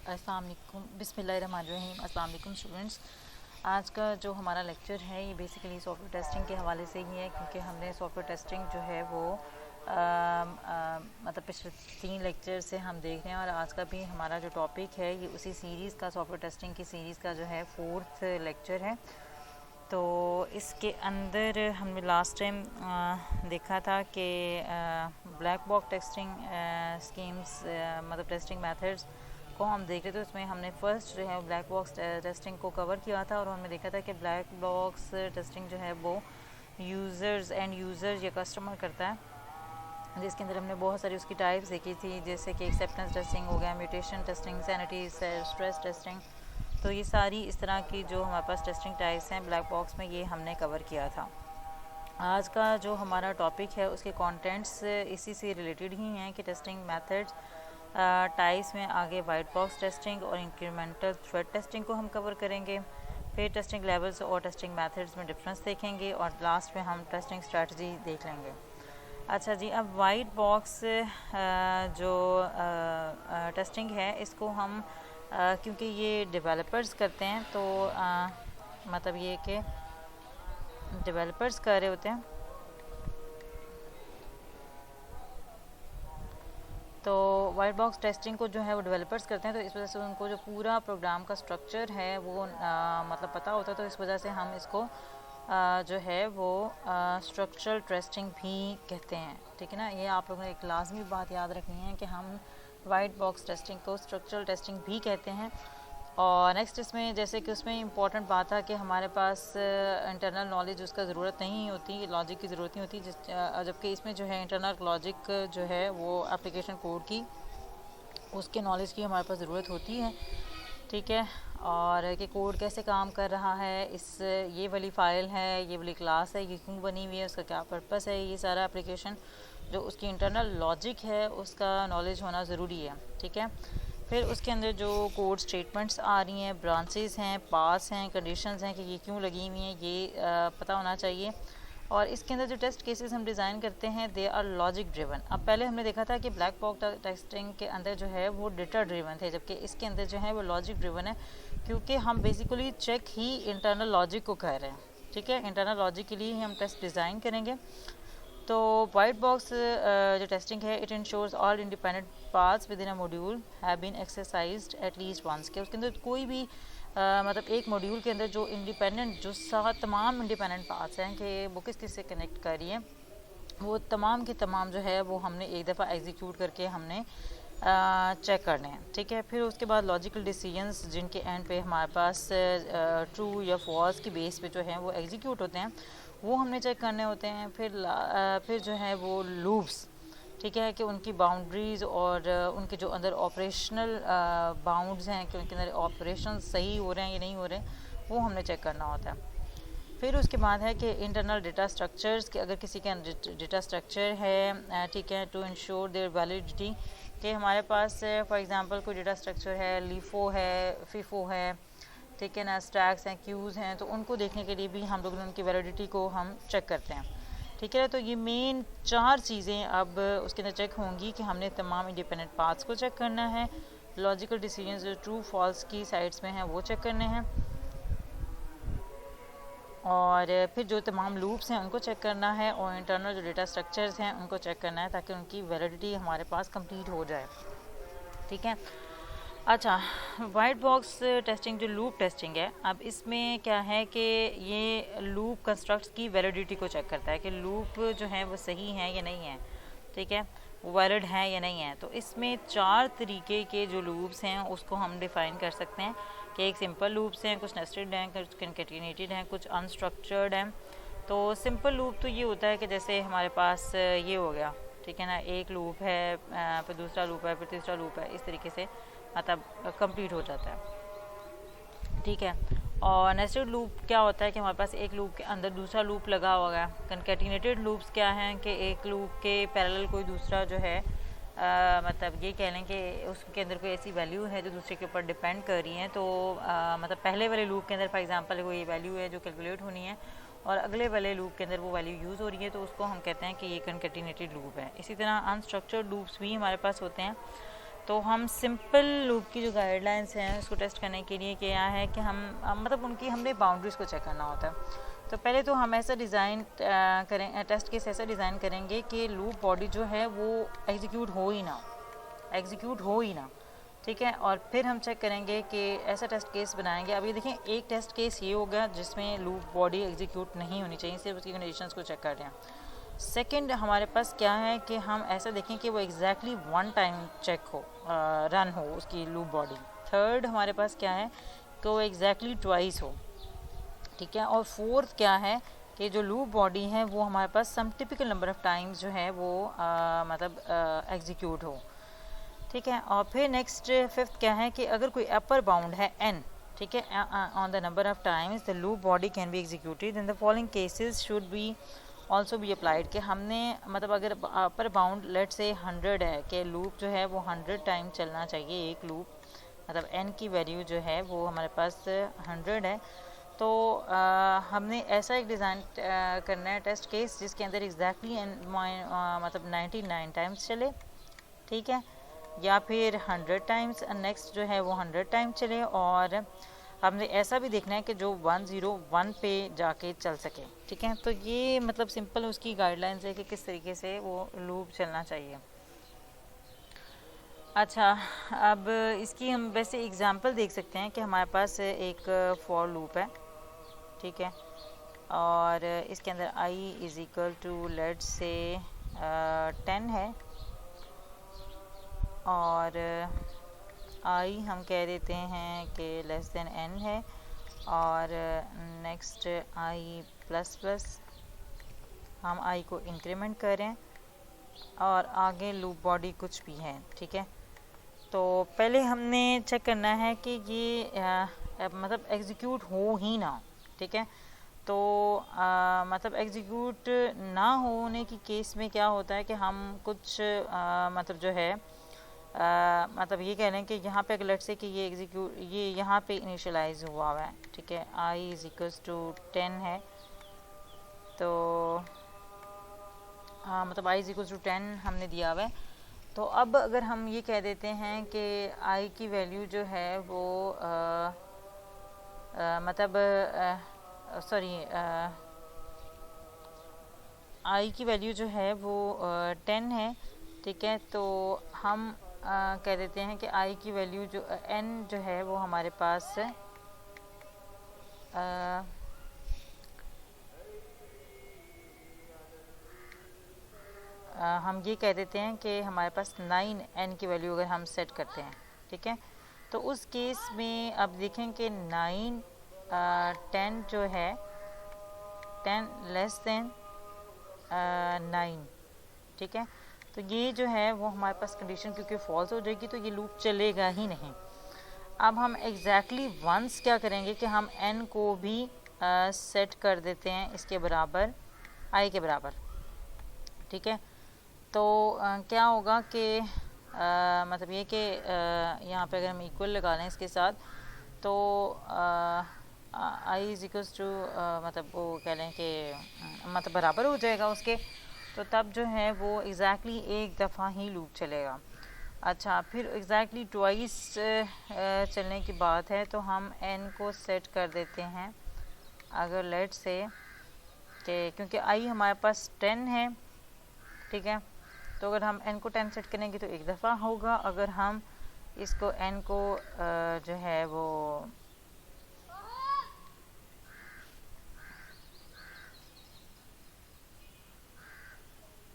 अस्सलाम वालेकुम, बिस्मिल्लाहिर्रहमानिर्रहीम। अस्सलाम वालेकुम स्टूडेंट्स। आज का जो हमारा लेक्चर है ये बेसिकली सॉफ्टवेयर टेस्टिंग के हवाले से ही है, क्योंकि हमने सॉफ्टवेयर टेस्टिंग जो है वो मतलब पिछले 3 लेक्चर से हम देख रहे हैं, और आज का भी हमारा जो टॉपिक है ये उसी सीरीज़ का, सॉफ्टवेयर टेस्टिंग की सीरीज़ का जो है 4th लेक्चर है। तो इसके अंदर हमने लास्ट टाइम देखा था कि ब्लैक बॉक्स टेस्टिंग स्कीम्स मतलब टेस्टिंग मेथड्स को हम देख रहे थे। उसमें हमने फर्स्ट जो है ब्लैक बॉक्स टेस्टिंग को कवर किया था, और हमने देखा था कि ब्लैक बॉक्स टेस्टिंग जो है वो यूज़र्स एंड यूज़र या कस्टमर करता है, जिसके अंदर हमने बहुत सारी उसकी टाइप्स देखी थी, जैसे कि एक्सेप्टेंस टेस्टिंग हो गया, mutation testing, sanity stress testing. तो ये सारी इस तरह की जो हमारे पास टेस्टिंग टाइप्स हैं ब्लैक बॉक्स में, ये हमने कवर किया था। आज का जो हमारा टॉपिक है उसके कंटेंट्स इसी से रिलेटेड ही हैं कि टेस्टिंग मेथड्स टाइप्स में आगे वाइट बॉक्स टेस्टिंग और इंक्रीमेंटल थ्रेड टेस्टिंग को हम कवर करेंगे। फिर टेस्टिंग लेवल्स और टेस्टिंग मेथड्स में डिफरेंस देखेंगे, और लास्ट में हम टेस्टिंग स्ट्रेटजी देख लेंगे। अच्छा जी, अब वाइट बॉक्स जो टेस्टिंग है इसको हम क्योंकि ये डेवलपर्स करते हैं, तो मतलब ये कि डेवलपर्स कर रहे होते हैं, तो वाइट बॉक्स टेस्टिंग को जो है वो डेवलपर्स करते हैं, तो इस वजह से उनको जो पूरा प्रोग्राम का स्ट्रक्चर है वो मतलब पता होता है। तो इस वजह से हम इसको जो है वो स्ट्रक्चरल टेस्टिंग भी कहते हैं। ठीक है ना, ये आप लोगों ने एक लाजमी बात याद रखनी है कि हम वाइट बॉक्स टेस्टिंग को स्ट्रक्चरल टेस्टिंग भी कहते हैं। और नेक्स्ट इसमें जैसे कि उसमें इंपॉर्टेंट बात था कि हमारे पास इंटरनल नॉलेज उसका ज़रूरत नहीं होती, लॉजिक की ज़रूरत नहीं होती, जबकि इसमें जो है इंटरनल लॉजिक जो है वो एप्लीकेशन कोड की, उसके नॉलेज की हमारे पास ज़रूरत होती है। ठीक है, और कि कोड कैसे काम कर रहा है, ये वाली फ़ाइल है, ये वाली क्लास है, ये क्यों बनी हुई है, उसका क्या पर्पस है, ये सारा एप्लीकेशन जो उसकी इंटरनल लॉजिक है उसका नॉलेज होना ज़रूरी है। ठीक है, फिर उसके अंदर जो कोड स्टेटमेंट्स आ रही हैं, ब्रांचेस हैं, पास हैं, कंडीशंस हैं कि ये क्यों लगी हुई हैं, ये पता होना चाहिए। और इसके अंदर जो टेस्ट केसेस हम डिज़ाइन करते हैं दे आर लॉजिक ड्रिवन। अब पहले हमने देखा था कि ब्लैक बॉक्स टेस्टिंग के अंदर जो है वो डेटा ड्रिवन थे, जबकि इसके अंदर जो है वो लॉजिक ड्रिवन है, क्योंकि हम बेसिकली चेक ही इंटरनल लॉजिक को कर रहे हैं। ठीक है, इंटरनल लॉजिक के लिए ही हम टेस्ट डिज़ाइन करेंगे। तो वाइट बॉक्स जो टेस्टिंग है, it ensures all independent parts within a module have been exercised at least once, के उसके अंदर कोई भी मतलब एक मॉड्यूल के अंदर जो इंडिपेंडेंट जो तमाम इंडिपेंडेंट पार्ट्स हैं कि वो किस किस से कनेक्ट कर रही हैं, वो तमाम के तमाम जो है वो हमने एक दफ़ा एग्जीक्यूट करके हमने चेक करने हैं। ठीक है, फिर उसके बाद लॉजिकल डिसीजंस जिनके एंड पे हमारे पास ट्रू या फॉल्स की बेस पे जो है वो एग्जीक्यूट होते हैं, वो हमने चेक करने होते हैं। फिर जो है वो लूप्स, ठीक है, कि उनकी बाउंड्रीज़ और उनके जो अंदर ऑपरेशनल बाउंड्स हैं कि उनके अंदर ऑपरेशन सही हो रहे हैं या नहीं हो रहे, वो हमने चेक करना होता है। फिर उसके बाद है कि इंटरनल डेटा स्ट्रक्चर्स, कि अगर किसी के अंदर डेटा स्ट्रक्चर है, ठीक है, टू इंश्योर देयर वैलिडिटी, कि हमारे पास फॉर एग्जांपल कोई डेटा स्ट्रक्चर है, लीफो है, फीफो है, ठीक है ना, स्टैक्स हैं, क्यूज़ हैं, तो उनको देखने के लिए भी हम लोग उनकी वैलिडिटी को हम चेक करते हैं। ठीक है, तो ये मेन 4 चीज़ें अब उसके अंदर चेक होंगी कि हमने तमाम इंडिपेंडेंट पार्ट्स को चेक करना है, लॉजिकल डिसीजंस जो ट्रू फॉल्स की साइड्स में हैं वो चेक करने हैं, और फिर जो तमाम लूप्स हैं उनको चेक करना है, और इंटरनल जो डेटा स्ट्रक्चर्स हैं उनको चेक करना है, ताकि उनकी वैलिडिटी हमारे पास कंप्लीट हो जाए। ठीक है, अच्छा, वाइट बॉक्स टेस्टिंग जो लूप टेस्टिंग है, अब इसमें क्या है कि ये लूप कंस्ट्रक्ट्स की वैलिडिटी को चेक करता है कि लूप जो है वो सही है या नहीं है। ठीक है, वो वैलिड है या नहीं है। तो इसमें 4 तरीके के जो लूप्स हैं उसको हम डिफ़ाइन कर सकते हैं कि एक सिंपल लूप्स हैं, कुछ नेस्टेड हैं, कुछ कंकैटिनेटेड हैं, कुछ अनस्ट्रक्चर्ड हैं। तो सिंपल लूप तो ये होता है कि जैसे हमारे पास ये हो गया, ठीक है ना, एक लूप है, फिर दूसरा लूप है, फिर तीसरा लूप है, इस तरीके से मतलब कंप्लीट हो जाता है। ठीक है, और नेस्टेड लूप क्या होता है कि हमारे पास एक लूप के अंदर दूसरा लूप लगा हुआ है। कंकैटिनेटेड लूप्स क्या हैं कि एक लूप के पैरेलल कोई दूसरा जो है मतलब ये कह लें कि उसके अंदर कोई ऐसी वैल्यू है जो दूसरे के ऊपर डिपेंड कर रही है। तो मतलब पहले वाले लूप के अंदर फॉर एग्जांपल कोई वैल्यू है जो कैलकुलेट होनी है, और अगले वाले लूप के अंदर वो वैल्यू यूज़ हो रही है, तो उसको हम कहते हैं कि ये कंकैटिनेटेड लूप है। इसी तरह अनस्ट्रक्चर्ड लूप्स भी हमारे पास होते हैं। तो हम सिंपल लूप की जो गाइडलाइंस हैं उसको टेस्ट करने के लिए क्या है कि हम मतलब उनकी हमने बाउंड्रीज़ को चेक करना होता है। तो पहले तो हम ऐसा डिज़ाइन करें, टेस्ट केस ऐसा डिज़ाइन करेंगे कि लूप बॉडी जो है वो एग्जीक्यूट हो ही ना, ठीक है। और फिर हम चेक करेंगे कि ऐसा टेस्ट केस बनाएंगे। अब ये देखें, एक टेस्ट केस ये हो गया जिसमें लूप बॉडी एग्जीक्यूट नहीं होनी चाहिए, सिर्फ उसकी कंडीशंस को चेक कर रहे हैं। सेकंड हमारे पास क्या है कि हम ऐसा देखें कि वो एग्जैक्टली वन टाइम चेक हो, रन हो उसकी लूप बॉडी। थर्ड हमारे पास क्या है कि वो एग्जैक्टली ट्वाइस हो, ठीक है। और फोर्थ क्या है कि जो लूप बॉडी है वो हमारे पास सम टिपिकल नंबर ऑफ़ टाइम्स जो है वो मतलब एग्जीक्यूट हो, ठीक है। और फिर नेक्स्ट फिफ्थ क्या है कि अगर कोई अपर बाउंड है n, ठीक है, on the number of times the loop body can be executed in the following cases should be also be applied. कि हमने मतलब अगर अपर बाउंड लेट से 100 है कि लूप जो है वो 100 टाइम चलना चाहिए, एक लूप मतलब n की वैल्यू जो है वो हमारे पास 100 है, तो हमने ऐसा एक डिज़ाइन करना है टेस्ट केस जिसके अंदर एग्जैक्टली मतलब 99 टाइम्स चले, ठीक है, या फिर 100 टाइम्स, नेक्स्ट जो है वो 100 टाइम चले। और हमने ऐसा भी देखना है कि जो 101 पे जाके चल सके, ठीक है। तो ये मतलब सिंपल उसकी गाइडलाइंस है कि किस तरीके से वो लूप चलना चाहिए। अच्छा, अब इसकी हम वैसे एग्जांपल देख सकते हैं कि हमारे पास एक फॉर लूप है, ठीक है, और इसके अंदर i इज़ इक्वल टू लेट से 10 है, और i हम कह देते हैं कि लेस देन n है, और नेक्स्ट i प्लस प्लस हम i को इंक्रीमेंट करें, और आगे लूप बॉडी कुछ भी है, ठीक है। तो पहले हमने चेक करना है कि ये मतलब एग्जीक्यूट हो ही ना, ठीक है। तो मतलब एग्जीक्यूट ना होने की केस में क्या होता है कि हम कुछ मतलब जो है मतलब ये कह लें कि यहाँ पे लेट से कि ये यहाँ पे इनिशियलाइज हुआ है, ठीक है, i इज़ इक्वल्स टू 10 है, तो हाँ मतलब i इज़ इक्वल्स टू 10 हमने दिया हुआ है। तो अब अगर हम ये कह देते हैं कि i की वैल्यू जो है वो मतलब सॉरी i की वैल्यू जो है वो 10 है, ठीक है। तो हम कह देते हैं कि i की वैल्यू जो n जो है वो हमारे पास हम ये कह देते हैं कि हमारे पास 9n की वैल्यू अगर हम सेट करते हैं, ठीक है। तो उस केस में अब देखें कि 9 10 जो है 10 लेस देन 9, ठीक है। तो ये जो है वो हमारे पास कंडीशन क्योंकि फॉल्स हो जाएगी तो ये लूप चलेगा ही नहीं। अब हम एग्जैक्टली वंस क्या करेंगे कि हम n को भी सेट कर देते हैं इसके बराबर, i के बराबर, ठीक है। तो क्या होगा कि मतलब ये कि यहाँ पे अगर हम इक्वल लगा लें इसके साथ, तो i इज़ इक्वल्स टू मतलब वो कह लें कि मतलब बराबर हो जाएगा उसके, तो तब जो है वो एग्जैक्टली एक दफ़ा ही लूप चलेगा। अच्छा, फिर एग्जैक्टली ट्वाइस चलने की बात है तो हम n को सेट कर देते हैं, अगर लेट से कि क्योंकि i हमारे पास 10 है, ठीक है, तो अगर हम n को 10 सेट करेंगे तो एक दफ़ा होगा। अगर हम इसको n को जो है वो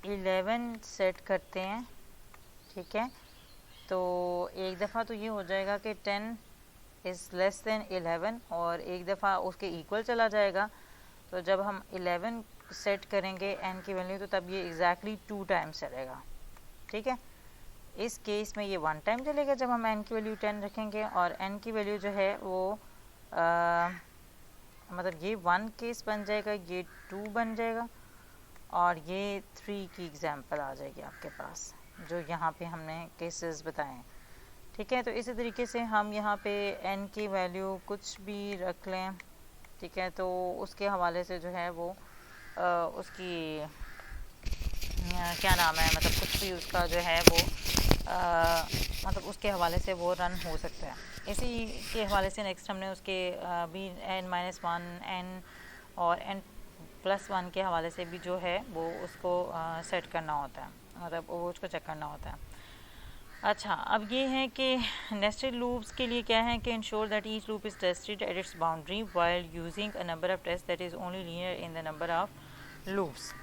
इलेवन सेट करते हैं, ठीक है, तो एक दफ़ा तो ये हो जाएगा कि 10 इज़ लेस देन 11 और एक दफ़ा उसके इक्वल चला जाएगा। तो जब हम 11 सेट करेंगे n की वैल्यू तो तब ये एग्जैक्टली 2 टाइम्स चलेगा, ठीक है। इस केस में ये 1 टाइम चलेगा जब हम n की वैल्यू 10 रखेंगे, और n की वैल्यू जो है वो मतलब ये 1 केस बन जाएगा, ये 2 बन जाएगा, और ये 3 की एग्जांपल आ जाएगी आपके पास जो यहाँ पे हमने केसेस बताए, ठीक है। तो इसी तरीके से हम यहाँ पे n की वैल्यू कुछ भी रख लें, ठीक है, तो उसके हवाले से जो है वो उसकी क्या नाम है मतलब कुछ भी उसका जो है वो मतलब उसके हवाले से वो रन हो सकता है। इसी के हवाले से नेक्स्ट हमने उसके भी n-1 n और n+1 के हवाले से भी जो है वो उसको सेट करना होता है, मतलब वो उसको चेक करना होता है। अच्छा, अब ये है कि नेस्टेड लूप्स के लिए क्या है कि ensure that each loop is tested at its boundary while using a number of test that is only linear in the number of loops.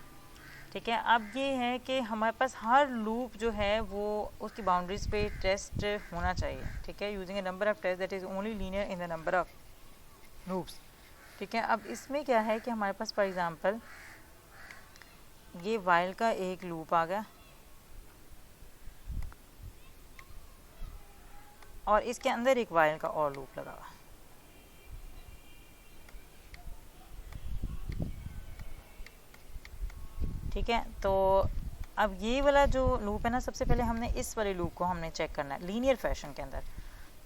ठीक है, अब ये है कि हमारे पास हर लूप जो है वो उसकी बाउंड्रीज पे टेस्ट होना चाहिए। ठीक है, using a number of test that is only linear in the number of loops. ठीक है, अब इसमें क्या है कि हमारे पास फॉर एग्जांपल ये वाइल का एक लूप आ गया और इसके अंदर एक वाइल का और लूप लगा हुआ। ठीक है, तो अब ये वाला जो लूप है ना, सबसे पहले हमने इस वाले लूप को हमने चेक करना है लीनियर फैशन के अंदर।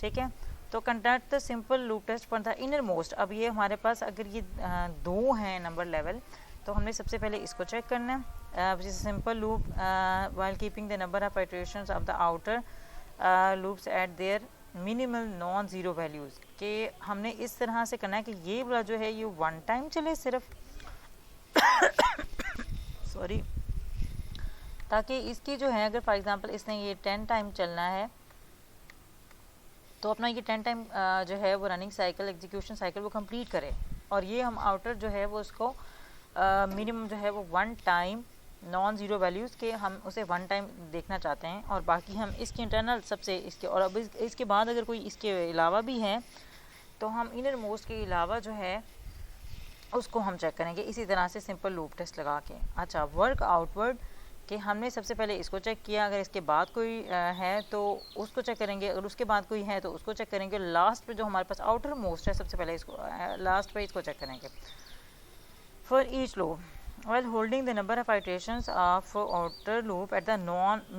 ठीक है, तो conduct the simple loop test for the innermost. अब ये हमारे पास अगर ये दो हैं नंबर लेवल, तो हमने सबसे पहले इसको चेक करना है simple loop while keeping the number of iterations of the outer loops eight there minimal non zero values. कि हमने इस तरह से करना है कि ये वाला जो है ये वन टाइम चले सिर्फ सॉरी, ताकि इसकी जो है अगर फॉर एग्जांपल इसने ये 10 टाइम चलना है तो अपना ये 10 टाइम जो है वो रनिंग साइकिल एग्जीक्यूशन साइकिल वो कंप्लीट करे। और ये हम आउटर जो है वो उसको मिनिमम जो है वो one time non zero values के हम उसे वन टाइम देखना चाहते हैं, और बाकी हम इसके इंटरनल सबसे इसके और अब इसके बाद अगर कोई इसके अलावा भी है तो हम इनर मोस्ट के अलावा जो है उसको हम चेक करेंगे इसी तरह से सिंपल लूप टेस्ट लगा के। अच्छा, वर्क आउटवर्ड कि हमने सबसे पहले इसको चेक किया, अगर इसके बाद कोई है तो उसको चेक करेंगे, अगर उसके बाद कोई है तो उसको चेक करेंगे, लास्ट पे जो हमारे पास आउटर मोस्ट है सबसे पहले इसको लास्ट पे इसको चेक करेंगे। For each loop while holding the number of iterations of outer loop at the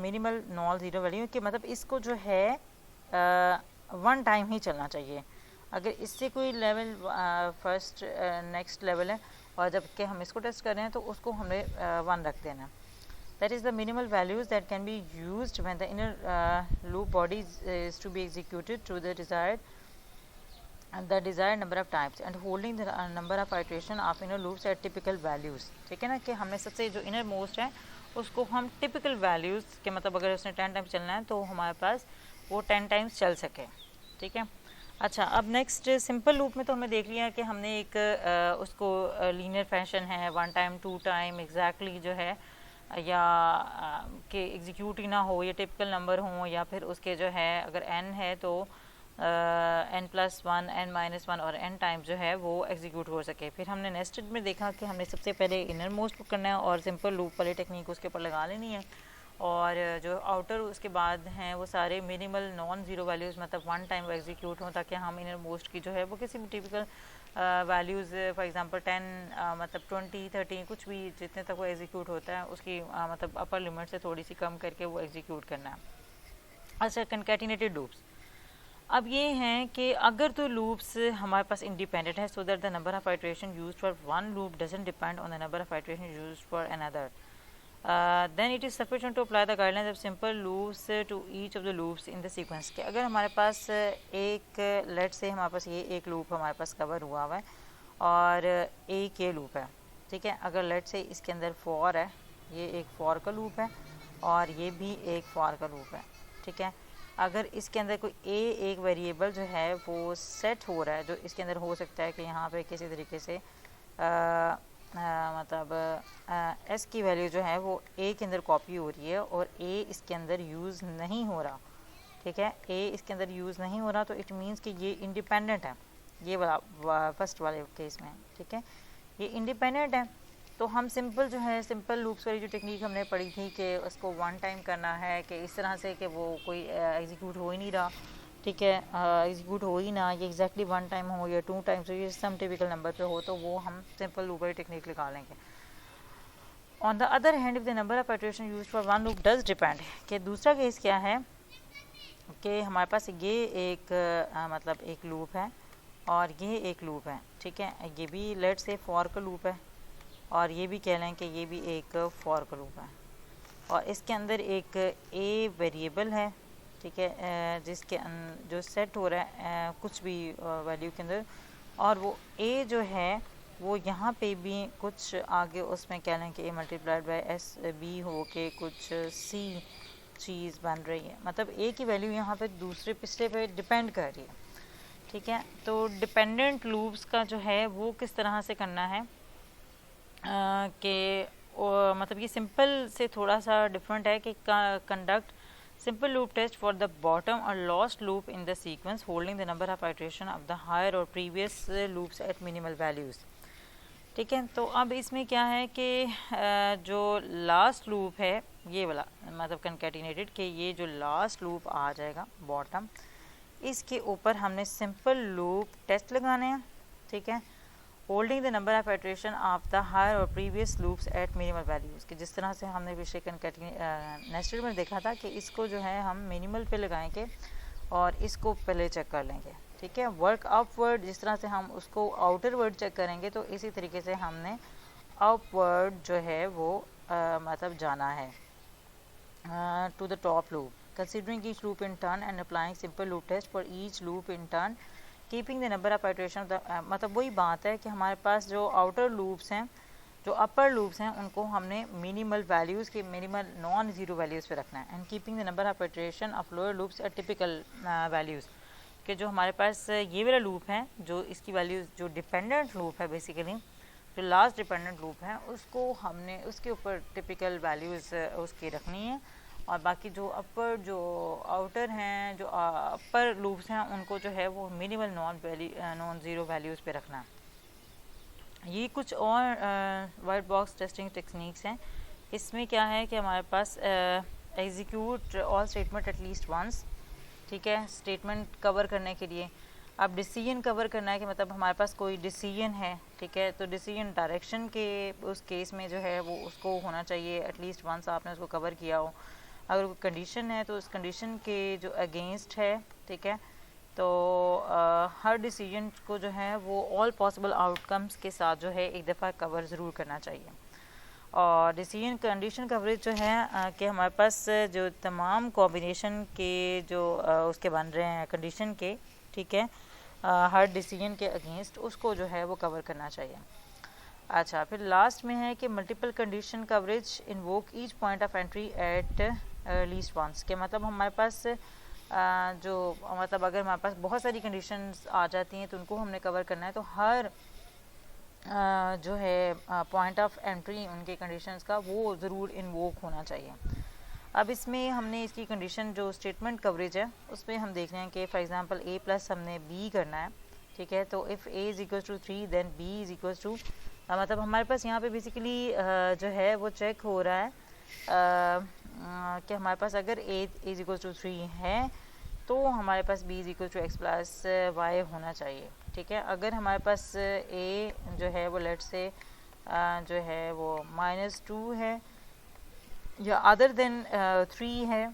minimal non zero value, कि मतलब इसको जो है वन टाइम ही चलना चाहिए। अगर इससे कोई लेवल फर्स्ट नेक्स्ट लेवल है और जबकि हम इसको टेस्ट कर रहे हैं तो उसको हमें वन रख देना। That is the minimal values that can be used when the inner loop body is to be executed to the desired number of times and holding the number of iteration of inner loops at typical values। ठीक है ना, कि हमने सबसे जो inner most है उसको हम टिपिकल वैल्यूज़ के मतलब अगर उसने 10 टाइम्स चलना है तो हमारे पास वो 10 टाइम्स चल सके। ठीक है, अच्छा, अब नेक्स्ट सिंपल लूप में तो हमने देख लिया कि हमने एक उसको लीनियर फैशन है one time to time exactly जो है या कि एग्जीक्यूट ही ना हो, या टिपिकल नंबर हो, या फिर उसके जो है अगर n है तो n+1 n-1 और n टाइम जो है वो एग्जीक्यूट हो सके। फिर हमने नेस्टेड में देखा कि हमने सबसे पहले इनर मोस्ट को करना है और सिंपल लूप वाली टेक्निक उसके ऊपर लगा लेनी है, और जो आउटर उसके बाद हैं वो सारे मिनिमल नॉन ज़ीरो वैल्यूज़ मतलब वन टाइम वो एग्जीक्यूट हों, ताकि हम इनर मोस्ट की जो है वो किसी भी टिपिकल वैल्यूज़ फॉर एग्जांपल 10 मतलब 20 30 कुछ भी जितने तक वो एग्जीक्यूट होता है उसकी मतलब अपर लिमिट से थोड़ी सी कम करके वो एग्जीक्यूट करना है। अच्छा, कंकैटिनेटेड लूप्स, अब ये हैं कि अगर तो लूप्स हमारे पास इंडिपेंडेंट है so that the number of iteration used for one loop doesn't depend on the number of iteration used for another, then it is sufficient to apply the guidelines of simple loops to each of the loops in the sequence. कि अगर हमारे पास एक late से हमारे पास ये एक loop हमारे पास कवर हुआ हुआ है और एक ये लूप है। ठीक है, अगर लेट से इसके अंदर फॉर है, ये एक फॉर का लूप है और ये भी एक फॉर का लूप है। ठीक है, अगर इसके अंदर कोई एक वेरिएबल जो है वो सेट हो रहा है, जो इसके अंदर हो सकता है कि यहाँ पे किसी तरीके से मतलब एस की वैल्यू जो है वो ए के अंदर कॉपी हो रही है और ए इसके अंदर यूज़ नहीं हो रहा। ठीक है, ए इसके अंदर यूज़ नहीं हो रहा तो इट मीन्स कि ये इंडिपेंडेंट है, ये वाला फर्स्ट वाले केस में। ठीक है, ये इंडिपेंडेंट है, तो हम सिंपल जो है सिंपल लूप्स वाली जो टेक्निक हमने पढ़ी थी कि उसको वन टाइम करना है, कि इस तरह से कि वो कोई एग्जीक्यूट हो ही नहीं रहा। ठीक है, एग्जीक्यूट हो ही ना, ये एग्जैक्टली वन टाइम हो या टू टाइम्स हो, ये सम टिपिकल नंबर पे हो, तो वो हम सिंपल लूप वाली टेक्निक लगा लेंगे। On the other hand if the number of iteration used for one loop does depend, कि दूसरा केस क्या है कि हमारे पास ये एक मतलब एक लूप है और ये एक लूप है। ठीक है, ये भी लेट से फॉर का लूप है और ये भी कह लें कि ये भी एक फॉर का लूप है। और इसके अंदर एक ए वेरिएबल है, ठीक है, जिसके जो सेट हो रहा है कुछ भी वैल्यू के अंदर, और वो ए जो है वो यहाँ पे भी कुछ आगे उसमें कह लें कि ए मल्टीप्लाइड बाई एस बी हो के कुछ सी चीज़ बन रही है, मतलब ए की वैल्यू यहाँ पे दूसरे पिछले पे डिपेंड कर रही है, ठीक है। तो डिपेंडेंट लूप्स का जो है वो किस तरह से करना है कि मतलब ये सिंपल से थोड़ा सा डिफरेंट है कि conduct simple loop test for the bottom or last loop in the sequence holding the number of iteration of the higher or previous loops at minimal values, ठीक है। तो अब इसमें क्या है कि जो लास्ट लूप है ये वाला मतलब कंकैटिनेटेड कि ये जो लास्ट लूप आ जाएगा बॉटम, इसके ऊपर हमने सिंपल लूप टेस्ट लगाने हैं, ठीक है, holding the number of iteration of the higher और previous loops at minimal values, कि जिस तरह से हमने पिछले नेस्टेड में देखा था कि इसको जो है हम मिनिमल पे लगाएंगे और इसको पहले चेक कर लेंगे, ठीक है। वर्क अपवर्ड जिस तरह से हम उसको आउटर वर्ड चेक करेंगे तो इसी तरीके से हमने अपवर्ड जो है वो मतलब जाना है to the top loop, considering each loop in turn and applying simple loop test for each loop in turn keeping the number of iteration, मतलब वही बात है कि हमारे पास जो आउटर लूप्स हैं, जो अपर लूप्स हैं, उनको हमने मिनिमल वैल्यूज़ के मिनिमल नॉन ज़ीरो वैल्यूज़ पे रखना है, and keeping the number of iteration of lower loops at typical values, कि जो हमारे पास ये वाला लूप है जो इसकी वैल्यूज़ जो डिपेंडेंट लूप है बेसिकली जो लास्ट डिपेंडेंट लूप है उसको हमने उसके ऊपर टिपिकल वैल्यूज़ उसकी रखनी है, और बाकी जो अपर जो आउटर हैं जो अपर लूप्स हैं उनको जो है वो मिनिमल नॉन ज़ीरो वैल्यूज़ पे रखना है। ये कुछ और वाइट बॉक्स टेस्टिंग टेक्निक्स हैं। इसमें क्या है कि हमारे पास execute all statement at least once, ठीक है, स्टेटमेंट कवर करने के लिए। अब डिसीजन कवर करना है कि मतलब हमारे पास कोई डिसीजन है, ठीक है, तो डिसीजन डायरेक्शन के उस केस में जो है वो उसको होना चाहिए एटलीस्ट वंस आपने उसको कवर किया हो। अगर कोई कंडीशन है तो उस कंडीशन के जो अगेंस्ट है, ठीक है, तो हर डिसीजन को जो है वो ऑल पॉसिबल आउटकम्स के साथ जो है एक दफ़ा कवर ज़रूर करना चाहिए। और डिसीजन कंडीशन कवरेज जो है कि हमारे पास जो तमाम कॉम्बिनेशन के जो उसके बन रहे हैं कंडीशन के, ठीक है, हर डिसीजन के अगेंस्ट उसको जो है वो कवर करना चाहिए। अच्छा, फिर लास्ट में है कि multiple condition coverage invoke each point of entry at least once, के मतलब हमारे पास जो मतलब अगर हमारे पास बहुत सारी कंडीशंस आ जाती हैं तो उनको हमने कवर करना है, तो हर जो है पॉइंट ऑफ एंट्री उनके कंडीशंस का वो ज़रूर इन्वोक होना चाहिए। अब इसमें हमने इसकी कंडीशन जो स्टेटमेंट कवरेज है उसमें हम देख रहे हैं कि फॉर एग्जांपल a प्लस हमने b करना है, ठीक है, तो if a is equals to 3 then b is equals to मतलब हमारे पास यहाँ पे बेसिकली जो है वो चेक हो रहा है कि हमारे पास अगर a इज़ इक्वल्स टू 3 है तो हमारे पास b is equal to x plus y होना चाहिए, ठीक है। अगर हमारे पास a जो है वो लेट से जो है वो -2 है या अदर देन 3 है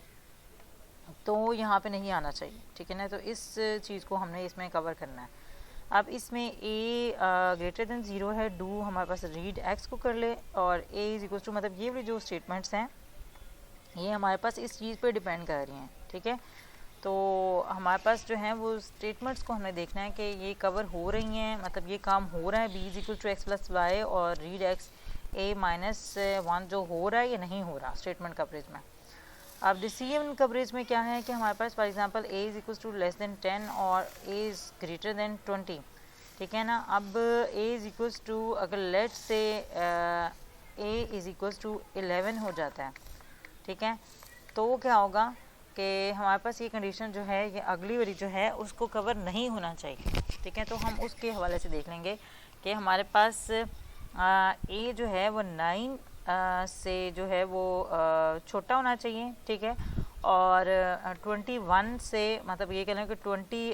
तो यहाँ पे नहीं आना चाहिए, ठीक है ना। तो इस चीज़ को हमने इसमें कवर करना है। अब इसमें a ग्रेटर देन 0 है, डू हमारे पास रीड x को कर ले, और a इज़ इक्वल टू मतलब ये वाली जो स्टेटमेंट्स हैं ये हमारे पास इस चीज़ पे डिपेंड कर रही हैं, ठीक है। तो हमारे पास जो है वो स्टेटमेंट्स को हमें देखना है कि ये कवर हो रही हैं, मतलब ये काम हो रहा है b is equal to x plus y और रीड x a-1 जो हो रहा है या नहीं हो रहा स्टेटमेंट कवरेज में। अब डिसीजन कवरेज में क्या है कि हमारे पास for example a is equal to less than 10 और a इज़ ग्रेटर देन 20, ठीक है ना। अब a इज़ इक्वल टू अगर लेट से a इज़ इक्वल टू 11 हो जाता है, ठीक है, तो क्या होगा कि हमारे पास ये कंडीशन जो है ये अगली वाली जो है उसको कवर नहीं होना चाहिए, ठीक है। तो हम उसके हवाले से देख लेंगे कि हमारे पास a जो है वो 9 से जो है वो छोटा होना चाहिए, ठीक है, और 21 से मतलब ये कह लें कि 20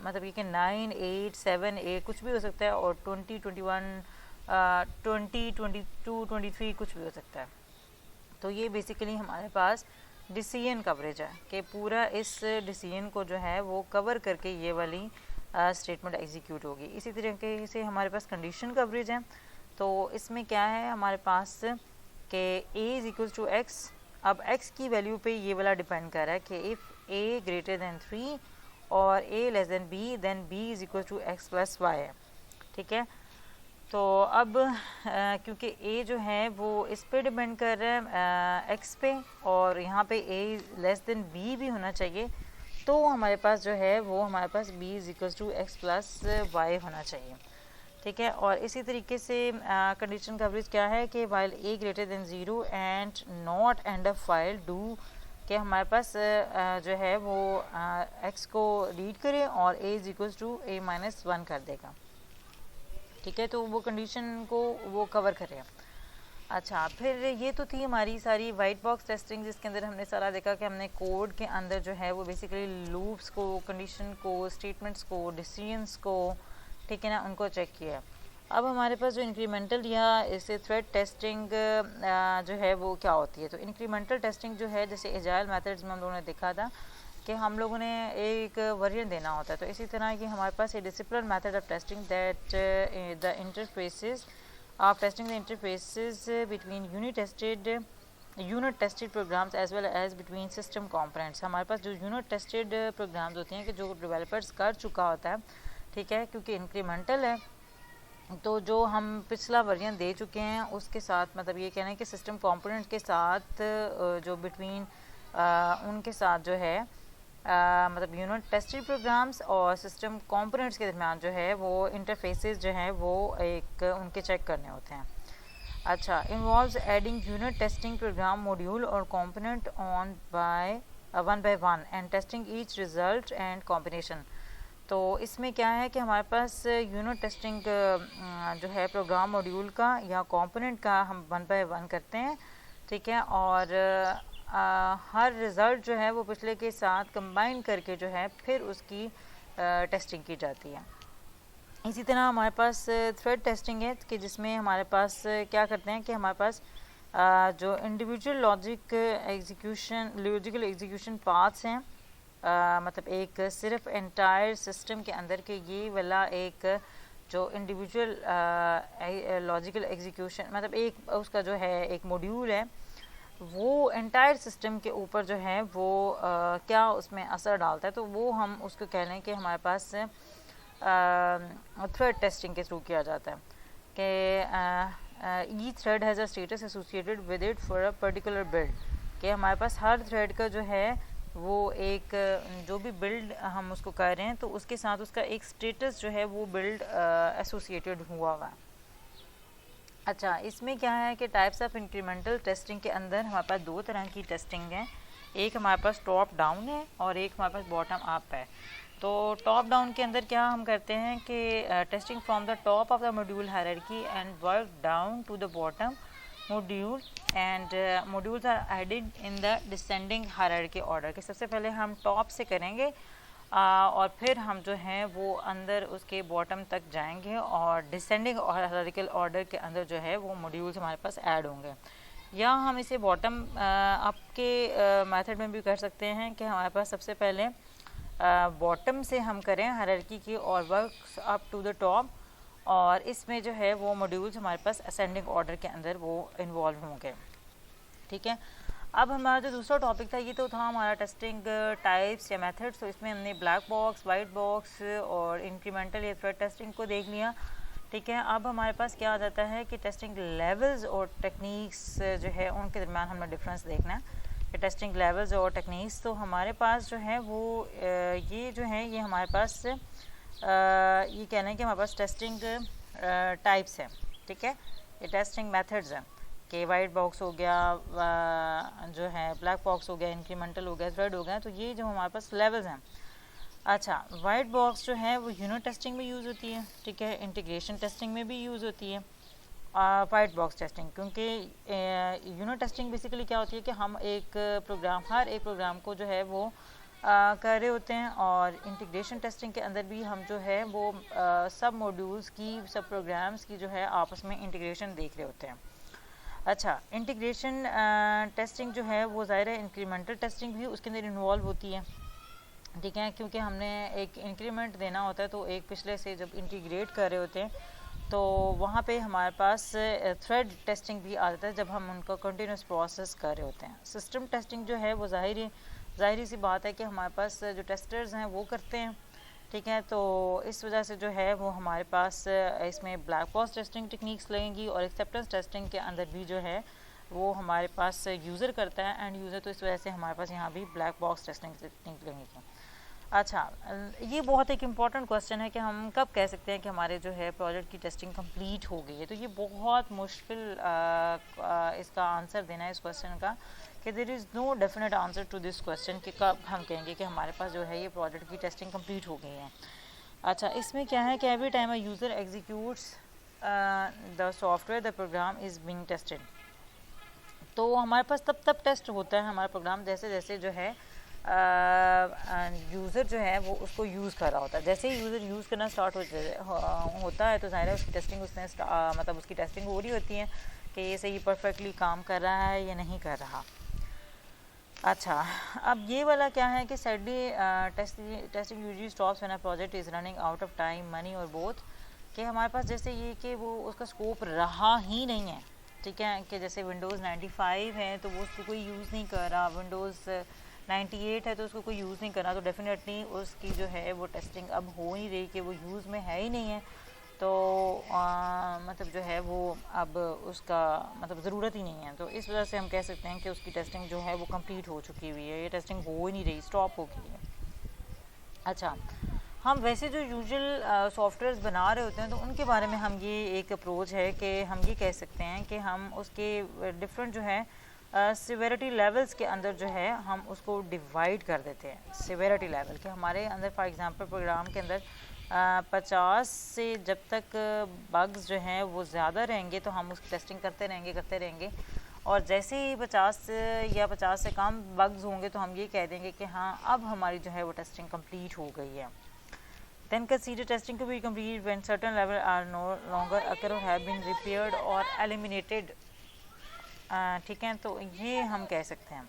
मतलब ये कि 9, 8, 7, 8 कुछ भी हो सकता है, और 20, 21, 20, 22, 23 कुछ भी हो सकता है। तो ये बेसिकली हमारे पास डिसीजन कवरेज है कि पूरा इस डिसीजन को जो है वो कवर करके ये वाली स्टेटमेंट एग्जीक्यूट होगी। इसी तरीके से हमारे पास कंडीशन कवरेज है, तो इसमें क्या है हमारे पास कि a is equal to x, अब x की वैल्यू पे ये वाला डिपेंड कर रहा है कि इफ़ a ग्रेटर दैन 3 और a less than b then b is equal to x plus y है, ठीक है। तो अब क्योंकि a जो है वो इस पे डिपेंड कर रहा है x पे, और यहाँ पे a लेस देन b भी होना चाहिए, तो हमारे पास जो है वो हमारे पास b is equal to x plus y होना चाहिए, ठीक है। और इसी तरीके से कंडीशन कवरेज क्या है कि while a greater than 0 and not end of file do, कि हमारे पास जो है वो x को रीड करे और a is equal to a minus 1 कर देगा, ठीक है। तो वो कंडीशन को वो कवर करे। अच्छा, फिर ये तो थी हमारी सारी वाइट बॉक्स टेस्टिंग, जिसके अंदर हमने सारा देखा कि हमने कोड के अंदर जो है वो बेसिकली लूप्स को, कंडीशन को, स्टेटमेंट्स को, डिसीजंस को, ठीक है ना, उनको चेक किया। अब हमारे पास जो इंक्रीमेंटल या इसे थ्रेड टेस्टिंग जो है वो क्या होती है। तो इंक्रीमेंटल टेस्टिंग जो है, जैसे एजाइल मेथड्स में हम लोगों ने देखा था कि हम लोगों ने एक वर्जन देना होता है, तो इसी तरह की हमारे पास ये discipline method of testing that the interfaces of testing the interfaces between unit tested programs as well as between system components. हमारे पास जो यूनिट टेस्टेड प्रोग्राम्स होते हैं कि जो डेवलपर्स कर चुका होता है, ठीक है, क्योंकि इंक्रीमेंटल है तो जो हम पिछला वर्जन दे चुके हैं उसके साथ, मतलब ये कहना है कि सिस्टम कंपोनेंट के साथ जो बिटवीन उनके साथ जो है मतलब यूनिट टेस्टेड प्रोग्राम्स और सिस्टम कंपोनेंट्स के दरमियान जो है वो इंटरफेसेस जो हैं वो एक उनके चेक करने होते हैं। अच्छा, involves adding unit testing program module और component on by one by one and testing each result and combination. तो इसमें क्या है कि हमारे पास यूनिट टेस्टिंग जो है प्रोग्राम मॉड्यूल का या कंपोनेंट का हम वन बाय वन करते हैं, ठीक है, और हर रिज़ल्ट जो है वो पिछले के साथ कंबाइन करके जो है फिर उसकी टेस्टिंग की जाती है। इसी तरह हमारे पास थ्रेड टेस्टिंग है कि जिसमें हमारे पास क्या करते हैं कि हमारे पास जो इंडिविजुअल लॉजिकल एग्जीक्यूशन पाथ्स हैं, मतलब एक सिर्फ एंटायर सिस्टम के अंदर के ये वाला एक जो इंडिविजुअल लॉजिकल एग्जीक्यूशन, मतलब एक उसका जो है एक मॉड्यूल है, वो एंटायर सिस्टम के ऊपर जो है वो क्या उसमें असर डालता है, तो वो हम उसको कह लें कि हमारे पास थ्रेड टेस्टिंग के थ्रू किया जाता है कि each thread has a status associated with it for a particular build, कि हमारे पास हर थ्रेड का जो है वो एक जो भी बिल्ड हम उसको कर रहे हैं तो उसके साथ उसका एक स्टेटस जो है वो बिल्ड एसोसिएटेड हुआ हुआ है। अच्छा, इसमें क्या है कि टाइप्स ऑफ इंक्रीमेंटल टेस्टिंग के अंदर हमारे पास दो तरह की टेस्टिंग है, एक हमारे पास टॉप डाउन है और एक हमारे पास बॉटम अप है। तो टॉप डाउन के अंदर क्या हम करते हैं कि testing from the top of the module hierarchy and work down to the bottom module and modules are added in the descending hierarchy order, कि सबसे पहले हम टॉप से करेंगे और फिर हम जो हैं वो अंदर उसके बॉटम तक जाएंगे और डिसेंडिंग और हायरार्किकल ऑर्डर के अंदर जो है वो मॉड्यूल्स हमारे पास ऐड होंगे। या हम इसे बॉटम अप के मेथड में भी कर सकते हैं कि हमारे पास सबसे पहले बॉटम से हम करें हायरार्की की और work up to the top, और इसमें जो है वो मॉड्यूल्स हमारे पास असेंडिंग ऑर्डर के अंदर वो इन्वॉल्व होंगे, ठीक है। अब हमारा जो दूसरा टॉपिक था ये तो था हमारा टेस्टिंग टाइप्स या मेथड्स, तो इसमें हमने ब्लैक बॉक्स, वाइट बॉक्स और इंक्रीमेंटल या थ्रेड टेस्टिंग को देख लिया, ठीक है। अब हमारे पास क्या आ जाता है कि टेस्टिंग लेवल्स और टेक्निक्स जो है उनके दरमियान हमें डिफरेंस देखना है कि टेस्टिंग लेवल्स और टेक्निक्स। तो हमारे पास जो है वो ये जो है ये हमारे पास ये कहना है कि हमारे पास टेस्टिंग टाइप्स हैं, ठीक है, ये टेस्टिंग मेथड्स हैं कि वाइट बॉक्स हो गया, जो है ब्लैक बॉक्स हो गया, इंक्रीमेंटल हो गया, थ्रेड हो गया, तो ये जो हमारे पास लेवल्स हैं। अच्छा, वाइट बॉक्स जो है वो यूनिट टेस्टिंग में यूज़ होती है, ठीक है, इंटीग्रेशन टेस्टिंग में भी यूज़ होती है वाइट बॉक्स टेस्टिंग, क्योंकि यूनिट टेस्टिंग बेसिकली क्या होती है कि हम हर एक प्रोग्राम को जो है वो कर रहे होते हैं, और इंटीग्रेशन टेस्टिंग के अंदर भी हम जो है वो सब मॉड्यूल्स की, सब प्रोग्राम्स की जो है आपस में इंटीग्रेशन देख रहे होते हैं। अच्छा, इंटीग्रेशन टेस्टिंग जो है वो ज़ाहिर है इंक्रीमेंटल टेस्टिंग भी उसके अंदर इन्वॉल्व होती है, ठीक है, क्योंकि हमने एक इंक्रीमेंट देना होता है, तो एक पिछले से जब इंटीग्रेट कर रहे होते हैं तो वहाँ पे हमारे पास थ्रेड टेस्टिंग भी आ जाता है जब हम उनका कंटिन्यूस प्रोसेस कर रहे होते हैं। सिस्टम टेस्टिंग जो है वो ज़ाहिरी सी बात है कि हमारे पास जो टेस्टर्स हैं वो करते हैं, ठीक है। तो इस वजह से जो है वो हमारे पास इसमें ब्लैक बॉक्स टेस्टिंग टेक्निक्स लगेंगी और एक्सेप्टेंस टेस्टिंग के अंदर भी जो है वो हमारे पास यूज़र करता है एंड यूज़र, तो इस वजह से हमारे पास यहाँ भी ब्लैक बॉक्स टेस्टिंग टेक्निक लगेगी। अच्छा, ये बहुत एक इम्पॉर्टेंट क्वेश्चन है कि हम कब कह सकते हैं कि हमारे जो है प्रोजेक्ट की टेस्टिंग कंप्लीट हो गई है। तो ये बहुत मुश्किल इसका आंसर देना है इस क्वेश्चन का कि there is no definite answer to this question कि कब हम कहेंगे कि हमारे पास जो है ये प्रोजेक्ट की टेस्टिंग कंप्लीट हो गई है। अच्छा, इसमें क्या है कि every time a user executes the software the program is being tested. तो हमारे पास तब टेस्ट होता है हमारा प्रोग्राम जैसे जैसे जो है यूज़र जो है वो उसको यूज़ कर रहा होता है। जैसे ही यूज़र यूज़ करना स्टार्ट होता है तो ज़ाहिर है उसकी टेस्टिंग मतलब उसकी टेस्टिंग हो रही होती है कि ये सही परफेक्टली काम कर रहा है या नहीं कर रहा। अच्छा, अब ये वाला क्या है कि sadly testing usually stops when a project is running out of time, money और बोथ। कि हमारे पास जैसे ये कि वो उसका स्कोप रहा ही नहीं है, ठीक है। कि जैसे विंडोज़ 95 है तो वो उसको कोई यूज़ नहीं कर रहा, विंडोज़ 98 है तो उसको कोई यूज़ नहीं कर रहा, तो डेफिनेटली उसकी जो है वो टेस्टिंग अब हो नहीं रही कि वो यूज़ में है ही नहीं है। तो मतलब जो है वो अब उसका मतलब ज़रूरत ही नहीं है। तो इस वजह से हम कह सकते हैं कि उसकी टेस्टिंग जो है वो कंप्लीट हो चुकी हुई है, ये टेस्टिंग हो ही नहीं रही, स्टॉप हो गई है। अच्छा, हम वैसे जो यूजुअल सॉफ्टवेयर्स बना रहे होते हैं तो उनके बारे में हम ये एक अप्रोच है कि हम ये कह सकते हैं कि हम उसके डिफरेंट जो है सिवेरिटी लेवल्स के अंदर जो है हम उसको डिवाइड कर देते हैं। सिवेरिटी लेवल के हमारे अंदर फॉर एग्जांपल प्रोग्राम के अंदर 50 से जब तक बग्स जो हैं वो ज़्यादा रहेंगे तो हम उसकी टेस्टिंग करते रहेंगे और जैसे ही 50 या 50 से कम बग्स होंगे तो हम ये कह देंगे कि हाँ अब हमारी जो है वो टेस्टिंग कंप्लीट हो गई है। Then consider testing to be complete when certain levels are no longer occur or have been repaired or eliminated, ठीक है। तो ये हम कह सकते हैं।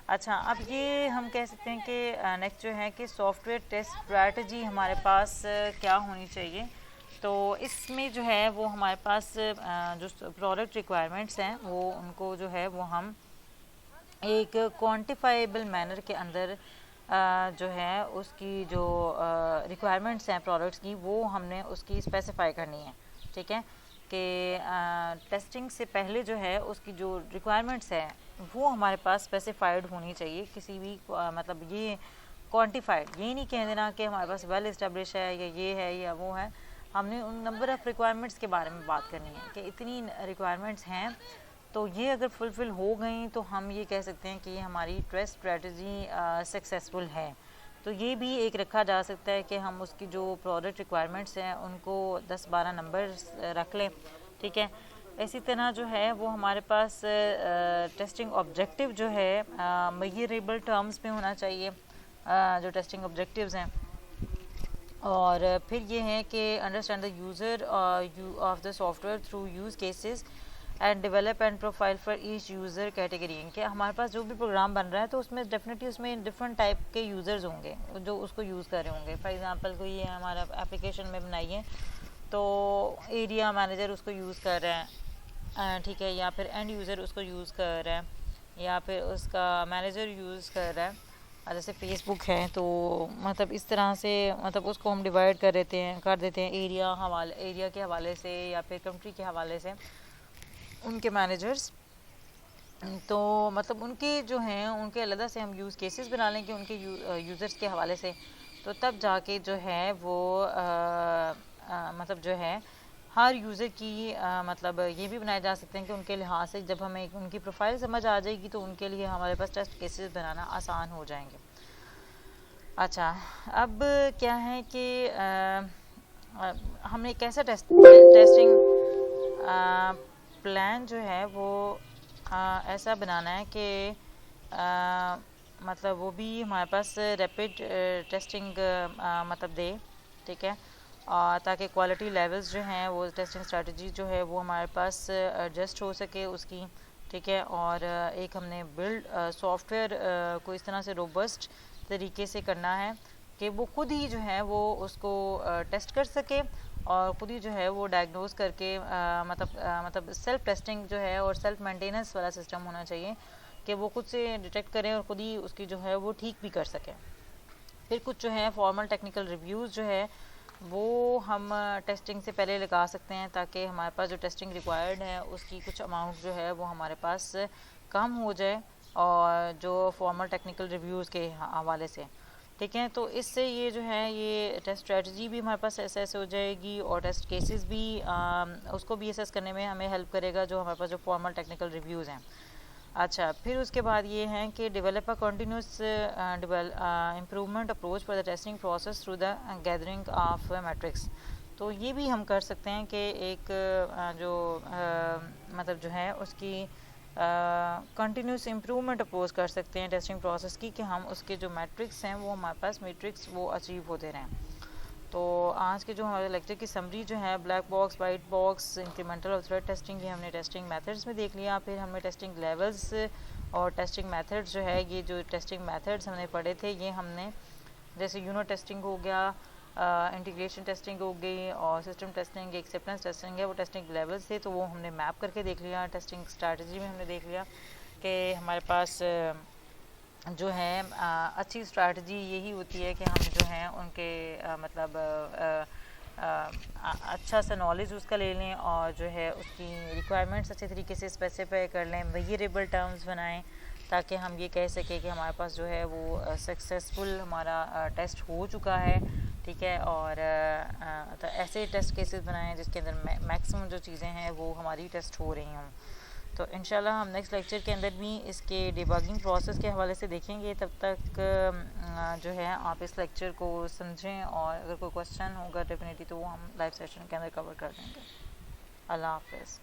अच्छा, अब ये हम कह सकते हैं कि नेक्स्ट जो है कि सॉफ्टवेयर टेस्ट स्ट्रैटेजी हमारे पास क्या होनी चाहिए। तो इसमें जो है वो हमारे पास जो प्रोडक्ट रिक्वायरमेंट्स हैं वो उनको जो है वो हम एक क्वान्टिफाइबल मैनर के अंदर जो है उसकी जो रिक्वायरमेंट्स हैं प्रोडक्ट्स की वो हमने उसकी स्पेसिफाई करनी है, ठीक है। कि टेस्टिंग से पहले जो है उसकी जो रिक्वायरमेंट्स हैं वो हमारे पास स्पेसिफाइड होनी चाहिए। किसी भी मतलब ये क्वांटिफाइड, ये नहीं कह देना कि हमारे पास वेल इस्टेब्लिश है या ये है या वो है। हमने उन नंबर ऑफ़ रिक्वायरमेंट्स के बारे में बात करनी है कि इतनी रिक्वायरमेंट्स हैं, तो ये अगर फुलफ़िल हो गई तो हम ये कह सकते हैं कि हमारी टेस्ट स्ट्रेटजी सक्सेसफुल है। तो ये भी एक रखा जा सकता है कि हम उसकी जो प्रोडक्ट रिक्वायरमेंट्स हैं उनको 10-12 नंबर रख लें, ठीक है। इसी तरह जो है वो हमारे पास टेस्टिंग ऑब्जेक्टिव जो है मेजरेबल टर्म्स में होना चाहिए, जो टेस्टिंग ऑब्जेक्टिव्स हैं। और फिर ये है कि understand the user of the software through use cases and develop and profile for each user category. कि हमारे पास जो भी प्रोग्राम बन रहा है तो उसमें डेफिनेटली उसमें डिफरेंट टाइप के यूज़र्स होंगे जो उसको यूज़ कर रहे होंगे। फॉर एग्जांपल कोई ये हमारा एप्लीकेशन में बनाई है तो एरिया मैनेजर उसको यूज़ कर रहा है, ठीक है, या फिर एंड यूज़र उसको यूज़ कर रहा है या फिर उसका मैनेजर यूज़ कर रहा है। जैसे फेसबुक है तो मतलब इस तरह से मतलब उसको हम डिवाइड कर देते हैं एरिया के हवाले से या फिर कंट्री के हवाले से उनके मैनेजर्स। तो मतलब उनके जो हैं उनके अलग से हम यूज़ केसेस बना लेंगे उनके यूज़र्स के हवाले से, तो तब जाके जो है वो मतलब जो है हर यूज़र की मतलब ये भी बनाए जा सकते हैं कि उनके लिहाज से जब हमें उनकी प्रोफाइल समझ आ जाएगी तो उनके लिए हमारे पास टेस्ट केसेस बनाना आसान हो जाएंगे। अच्छा, अब क्या है कि हमने कैसा टेस्टिंग प्लान जो है वो ऐसा बनाना है कि मतलब वो भी हमारे पास रैपिड टेस्टिंग मतलब दे, ठीक है, ताकि क्वालिटी लेवल्स जो हैं वो टेस्टिंग स्ट्रेटजी जो है वो हमारे पास एडजस्ट हो सके उसकी, ठीक है। और एक हमने बिल्ड सॉफ्टवेयर को इस तरह से रोबस्ट तरीके से करना है कि वो खुद ही जो है वो उसको टेस्ट कर सके और ख़ुद ही जो है वो डायग्नोज करके मतलब सेल्फ टेस्टिंग जो है और सेल्फ मेंटेनेंस वाला सिस्टम होना चाहिए कि वो खुद से डिटेक्ट करें और ख़ुद ही उसकी जो है वो ठीक भी कर सकें। फिर कुछ जो है फॉर्मल टेक्निकल रिव्यूज़ जो है वो हम टेस्टिंग से पहले लगा सकते हैं, ताकि हमारे पास जो टेस्टिंग रिक्वायर्ड है उसकी कुछ अमाउंट जो है वो हमारे पास कम हो जाए, और जो फॉर्मल टेक्निकल रिव्यूज़ के हवाले से, ठीक है। तो इससे ये जो है ये टेस्ट स्ट्रेटजी भी हमारे पास असेस हो जाएगी, और टेस्ट केसेस भी उसको भी असेस करने में हमें हेल्प करेगा जो हमारे पास जो फॉर्मल टेक्निकल रिव्यूज़ हैं। अच्छा, फिर उसके बाद ये हैं कि develop a continuous improvement approach for the testing process through the gathering of matrix. तो ये भी हम कर सकते हैं कि एक जो मतलब जो है उसकी कंटिन्यूस इम्प्रूवमेंट अप्रोच कर सकते हैं टेस्टिंग प्रोसेस की, कि हम उसके जो मैट्रिक्स हैं वो हमारे पास मैट्रिक्स वो अचीव होते रहें। तो आज के जो हमारे लेक्चर की समरी जो है black box, white box, incremental और थ्रेड टेस्टिंग, ये हमने टेस्टिंग मेथड्स में देख लिया। फिर हमने टेस्टिंग लेवल्स और टेस्टिंग मेथड्स जो है, ये जो टेस्टिंग मेथड्स हमने पढ़े थे, ये हमने जैसे यूनिट टेस्टिंग हो गया, इंटीग्रेशन टेस्टिंग हो गई, और सिस्टम टेस्टिंग, एक्सेप्टेंस टेस्टिंग है, वो टेस्टिंग लेवल्स थे, तो वो हमने मैप करके देख लिया। टेस्टिंग स्ट्रैटेजी में हमने देख लिया कि हमारे पास जो है अच्छी स्ट्रैटेजी यही होती है कि हम जो हैं उनके मतलब अच्छा सा नॉलेज उसका ले लें, और जो है उसकी रिक्वायरमेंट्स अच्छे तरीके से स्पेसिफाई कर लें, वेरिएबल टर्म्स बनाएं, ताकि हम ये कह सकें कि हमारे पास जो है वो सक्सेसफुल हमारा टेस्ट हो चुका है, ठीक है। और तो ऐसे टेस्ट केसेस बनाएं जिसके अंदर मैक्सिमम जो चीज़ें हैं वो हमारी टेस्ट हो रही हों। तो इंशाल्लाह हम नेक्स्ट लेक्चर के अंदर भी इसके डिबगिंग प्रोसेस के हवाले से देखेंगे। तब तक जो है आप इस लेक्चर को समझें, और अगर कोई क्वेश्चन होगा डेफिनेटली तो वो हम लाइव सेशन के अंदर कवर कर देंगे। अल्लाह हाफ़िज़।